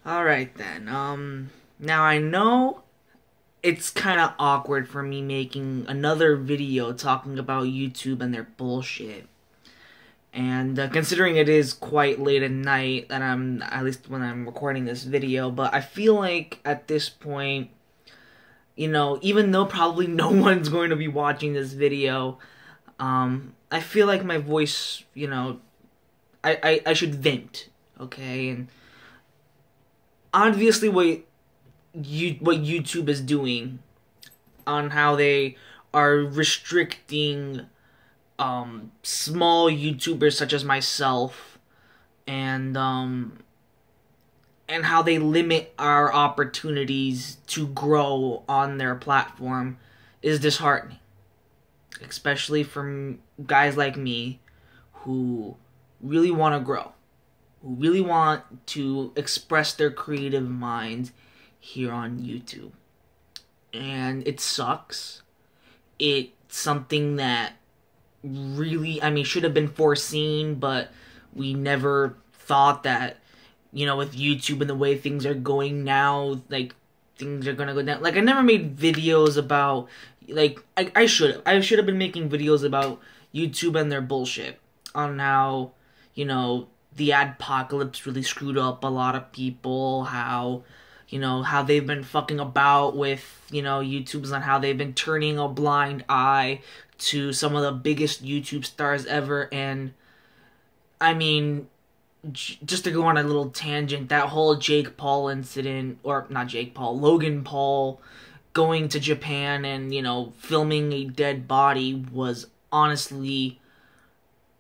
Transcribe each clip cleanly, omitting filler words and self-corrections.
Alright then, now I know it's kind of awkward for me making another video talking about YouTube and their bullshit. And considering it is quite late at night, that at least when I'm recording this video, but I feel like at this point, even though probably no one's going to be watching this video, I feel like my voice, I should vent, okay? And obviously what YouTube is doing on how they are restricting small YouTubers such as myself and how they limit our opportunities to grow on their platform is disheartening, especially from guys like me who really want to grow, who really want to express their creative minds here on YouTube. And it sucks. It's something that really, should have been foreseen, but we never thought that, with YouTube and the way things are going now, like, things are gonna go down. Like, I never made videos about, like, I should have. I should have been making videos about YouTube and their bullshit. On how, the adpocalypse really screwed up a lot of people, how they've been fucking about with, YouTubes, and how they've been turning a blind eye to some of the biggest YouTube stars ever. And, just to go on a little tangent, that whole Jake Paul incident, or not Jake Paul, Logan Paul going to Japan and, filming a dead body was honestly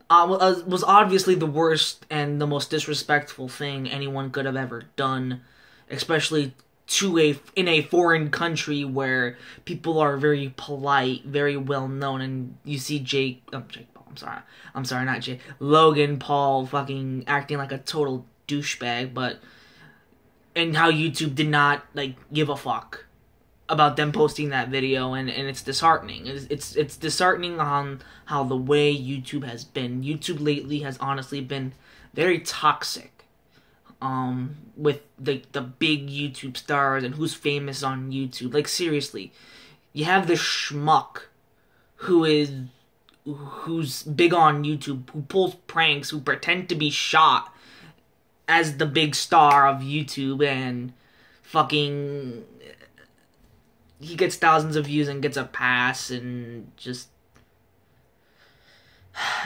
was obviously the worst and the most disrespectful thing anyone could have ever done, especially in a foreign country where people are very polite, very well known, and you see Jake Paul. I'm sorry, not Jake. Logan Paul fucking acting like a total douchebag, and how YouTube did not give a fuck about them posting that video, and it's disheartening. It's disheartening on how the way YouTube has been. YouTube lately has honestly been very toxic. With the big YouTube stars and who's famous on YouTube. Like, seriously, you have this schmuck who's big on YouTube, who pulls pranks, who pretend to be shot as the big star of YouTube, and fucking he gets thousands of views and gets a pass, and just,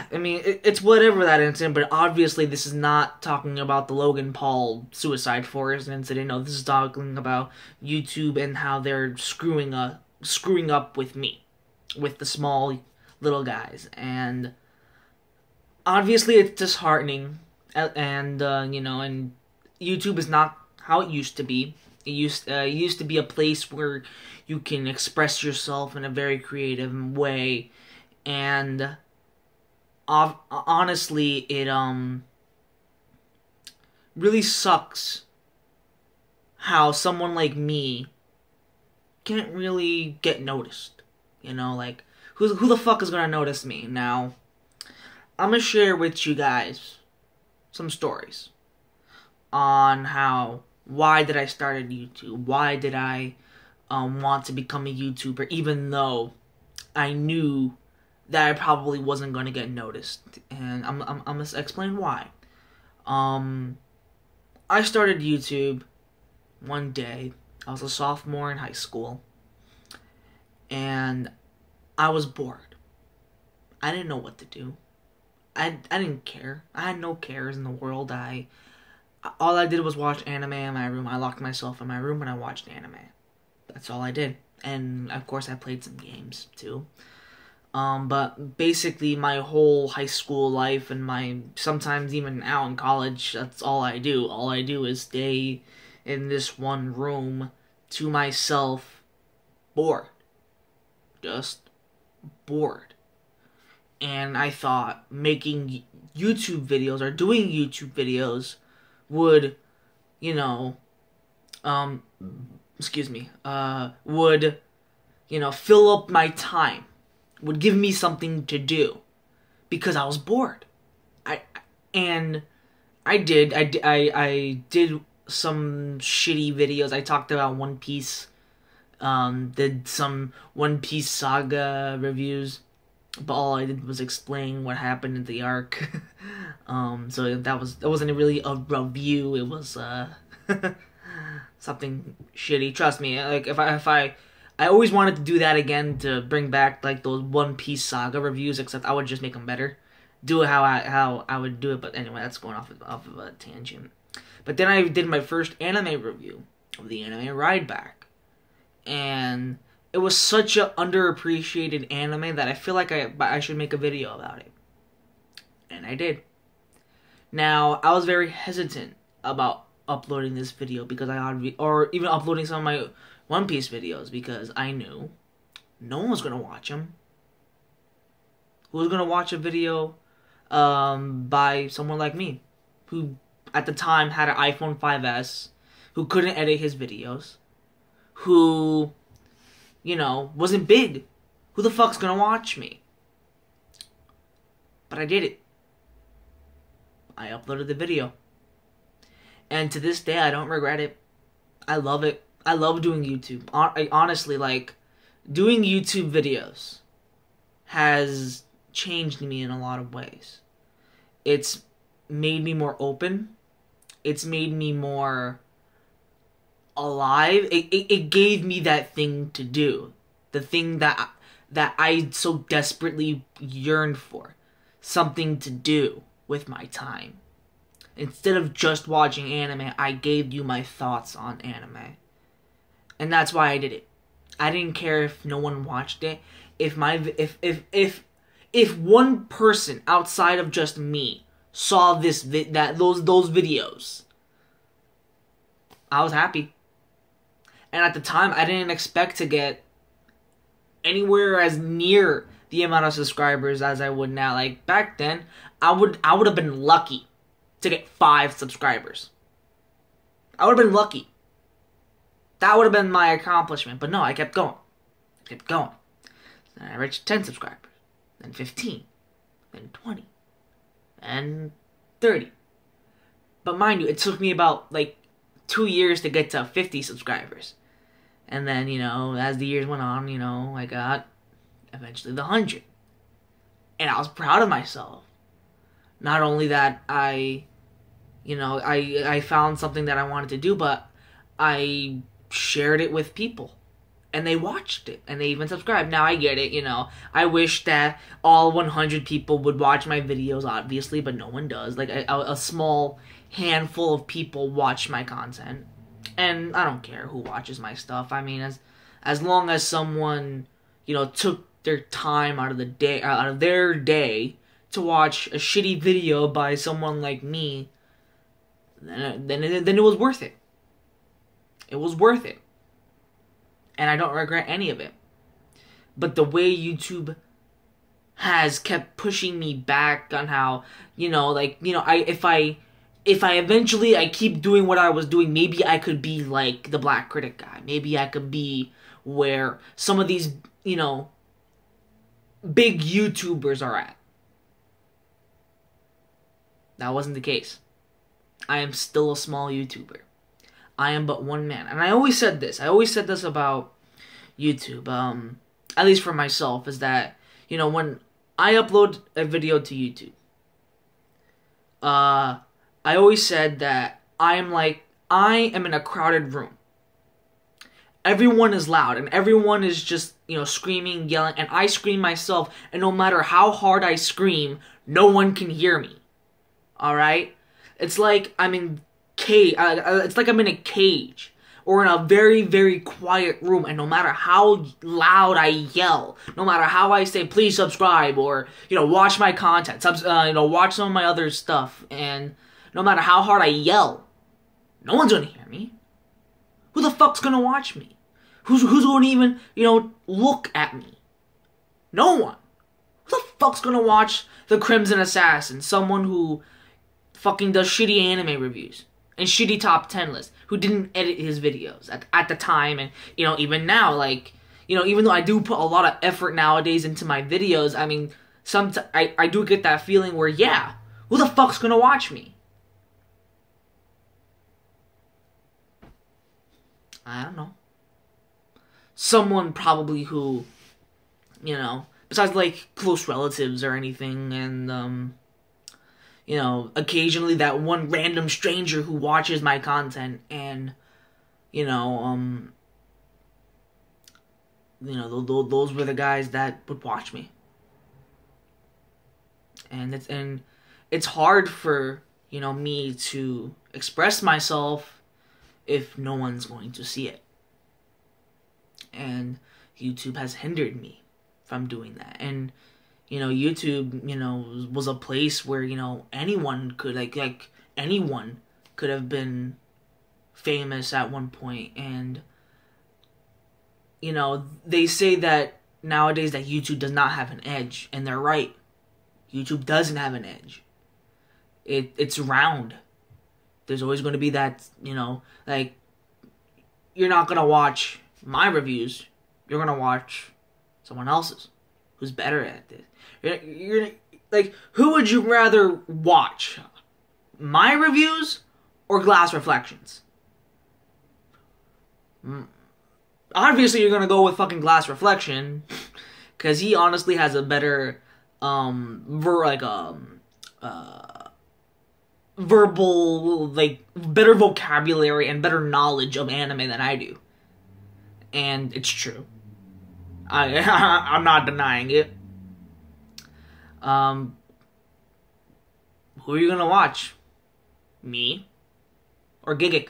it's whatever that incident, but obviously this is not talking about the Logan Paul suicide forest incident. No, this is talking about YouTube and how they're screwing up with me, with the small little guys, and obviously it's disheartening, and and YouTube is not how it used to be. It used to be a place where you can express yourself in a very creative way, and honestly, it really sucks how someone like me can't really get noticed. Like, who the fuck is gonna notice me? Now, I'm gonna share with you guys some stories on why did I start YouTube? Why did I want to become a YouTuber, even though I knew that I probably wasn't going to get noticed, and I'm gonna explain why. I started YouTube one day. I was a sophomore in high school, and I was bored. I didn't know what to do. I didn't care. I had no cares in the world. All I did was watch anime in my room. I locked myself in my room and I watched anime. That's all I did. And of course I played some games too. But basically my whole high school life and sometimes even now in college, that's all I do. All I do is stay in this one room to myself, bored. Just bored. And I thought making YouTube videos or doing YouTube videos would, would, fill up my time, would give me something to do, because I was bored. I did some shitty videos. I talked about One Piece. Did some One Piece saga reviews, but all I did was explain what happened in the arc. So it wasn't really a review. It was something shitty. Trust me. Like if I always wanted to do that again, to bring back like those One Piece saga reviews, except I would just make them better. Do it how I would do it. But anyway, that's going off of a tangent. But then I did my first anime review of the anime Ride Back, and it was such a underappreciated anime that I feel like I should make a video about it, and I did. Now I was very hesitant about uploading this video because or even uploading some of my One Piece videos, because I knew no one was gonna watch them. Who was gonna watch a video by someone like me, who at the time had an iPhone 5S, who couldn't edit his videos, who, wasn't big? Who the fuck's gonna watch me? But I did it. I uploaded the video. And to this day, I don't regret it. I love it. I love doing YouTube. Honestly, like, doing YouTube videos has changed me in a lot of ways. It's made me more open. It's made me more alive. It gave me that thing to do. The thing that I so desperately yearned for. Something to do with my time. Instead of just watching anime, I gave you my thoughts on anime. And that's why I did it. I didn't care if no one watched it. If one person outside of just me saw those videos, I was happy. And at the time, I didn't expect to get anywhere as near the amount of subscribers as I would now. Like back then, I would have been lucky to get 5 subscribers. I would have been lucky. That would have been my accomplishment. But no, I kept going. Then I reached 10 subscribers. Then 15. Then 20. And 30. But mind you, it took me about, 2 years to get to 50 subscribers. And then, as the years went on, I got eventually the 100. And I was proud of myself. Not only that I found something that I wanted to do, but I shared it with people. And they watched it. And they even subscribed. Now I get it, I wish that all 100 people would watch my videos, obviously, but no one does. Like, a small handful of people watch my content. And I don't care who watches my stuff. I mean, as long as someone, took their time out of their day to watch a shitty video by someone like me, then it was worth it. It was worth it. And I don't regret any of it. But the way YouTube has kept pushing me back on how, if I eventually keep doing what I was doing, maybe I could be like the Black Critic guy. Maybe I could be where some of these, big YouTubers are at. That wasn't the case. I am still a small YouTuber. I am but one man. And I always said this. About YouTube, at least for myself, is that, when I upload a video to YouTube, I always said that I am in a crowded room. Everyone is loud, and everyone is just, screaming, yelling, and I scream myself, and no matter how hard I scream, no one can hear me. Alright? It's like I'm in a cage, or in a very, very quiet room, and no matter how loud I yell, no matter how I say, please subscribe, or, watch my content, watch some of my other stuff, and no matter how hard I yell, no one's gonna hear me. Who the fuck's gonna watch me? Who's gonna even, look at me? No one. Who the fuck's gonna watch the Crimson Assassin? Someone who fucking does shitty anime reviews and shitty top 10 lists, who didn't edit his videos at the time, and, even now, even though I do put a lot of effort nowadays into my videos, I mean, I do get that feeling where, yeah, who the fuck's gonna watch me? I don't know. Someone probably who, besides like close relatives or anything, and occasionally that one random stranger who watches my content, and those were the guys that would watch me. And it's hard for me to express myself if no one's going to see it. And YouTube has hindered me from doing that. And YouTube was a place where anyone could like anyone could have been famous at one point. And they say that nowadays that YouTube does not have an edge, and they're right. YouTube doesn't have an edge. It's round. There's always going to be that, like, you're not going to watch my reviews. You're going to watch someone else's who's better at this. You're like, who would you rather watch? My reviews or Glass Reflections? Obviously, you're going to go with fucking Glass Reflection, because he honestly has a better verbal, like, better vocabulary and better knowledge of anime than I do. And it's true. I'm not denying it. Who are you gonna watch? Me? Or Giggik,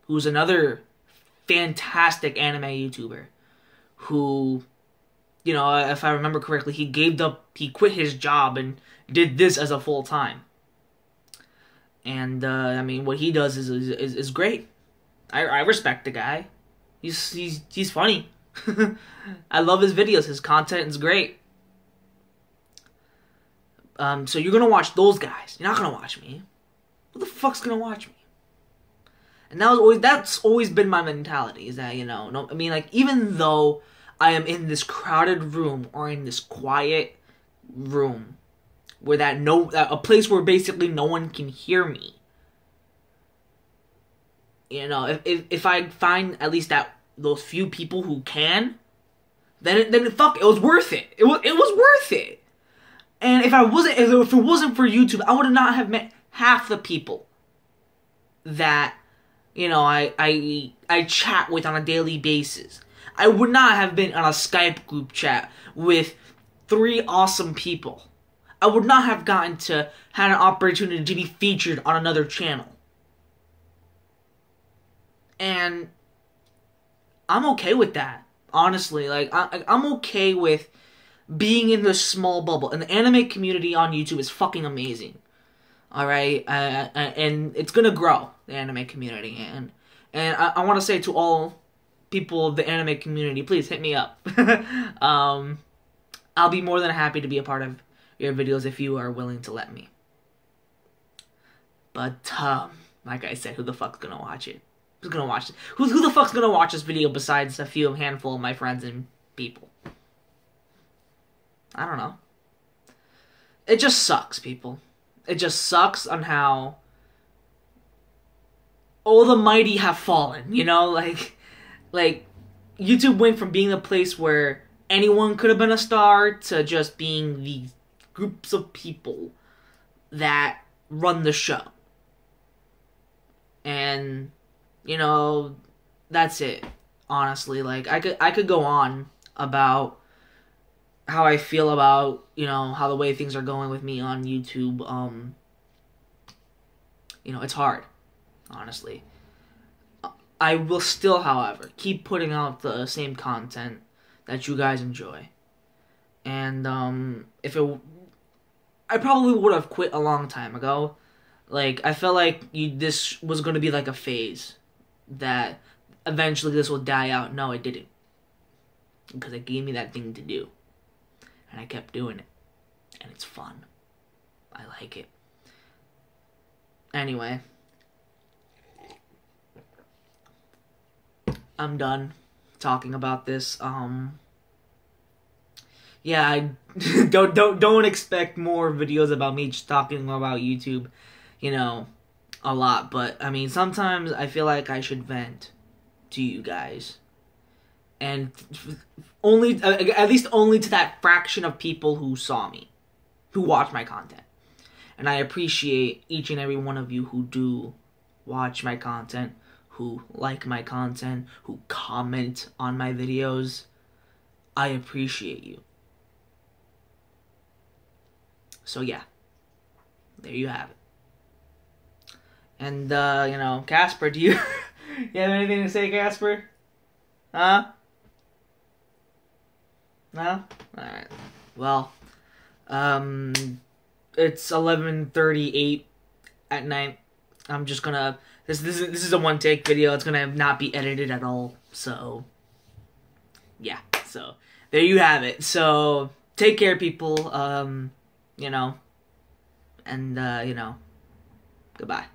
who's another fantastic anime YouTuber who, if I remember correctly, he quit his job and did this as a full-time. And, what he does is great. I respect the guy. He's funny. I love his videos. His content is great. So you're gonna watch those guys. You're not gonna watch me. Who the fuck's gonna watch me? And that's always been my mentality, is that, even though I am in this crowded room or in this quiet room where a place where basically no one can hear me, if I find at least those few people who can, then fuck, it was worth it. It was worth it. And if it wasn't for YouTube, I would not have met half the people that I chat with on a daily basis. I would not have been on a Skype group chat with 3 awesome people. I would not have gotten to have an opportunity to be featured on another channel. And I'm okay with that, honestly. Like, I'm okay with being in this small bubble. And the anime community on YouTube is fucking amazing. Alright? And it's gonna grow, the anime community. And I want to say to all people of the anime community, please hit me up. I'll be more than happy to be a part of your videos if you are willing to let me. But, like I said, who the fuck's gonna watch it? Who's gonna watch it? Who the fuck's gonna watch this video besides a handful of my friends and people? I don't know. It just sucks, people. It just sucks on how all the mighty have fallen, like YouTube went from being a place where anyone could have been a star to just being these groups of people that run the show. And, that's it. Honestly, like, I could go on about how I feel about, how the way things are going with me on YouTube. It's hard, honestly. I will still, however, keep putting out the same content that you guys enjoy. And, I probably would have quit a long time ago. Like, I felt like this was going to be like a phase that eventually this will die out. No, it didn't. Because it gave me that thing to do. And I kept doing it. And it's fun. I like it. Anyway. I'm done talking about this. Yeah, I don't expect more videos about me just talking about YouTube, a lot. But, sometimes I feel like I should vent. to you guys. And only, at least only to that fraction of people who saw me, who watch my content. And I appreciate each and every one of you who do watch my content, who like my content, who comment on my videos. I appreciate you. So yeah, there you have it. And, you know, Casper, do you, you have anything to say, Casper? Huh? No? Alright. Well, it's 11:38 at night. I'm just gonna, this is a one-take video. It's gonna not be edited at all. So, yeah. So, there you have it. So, take care, people. You know, and, you know, goodbye.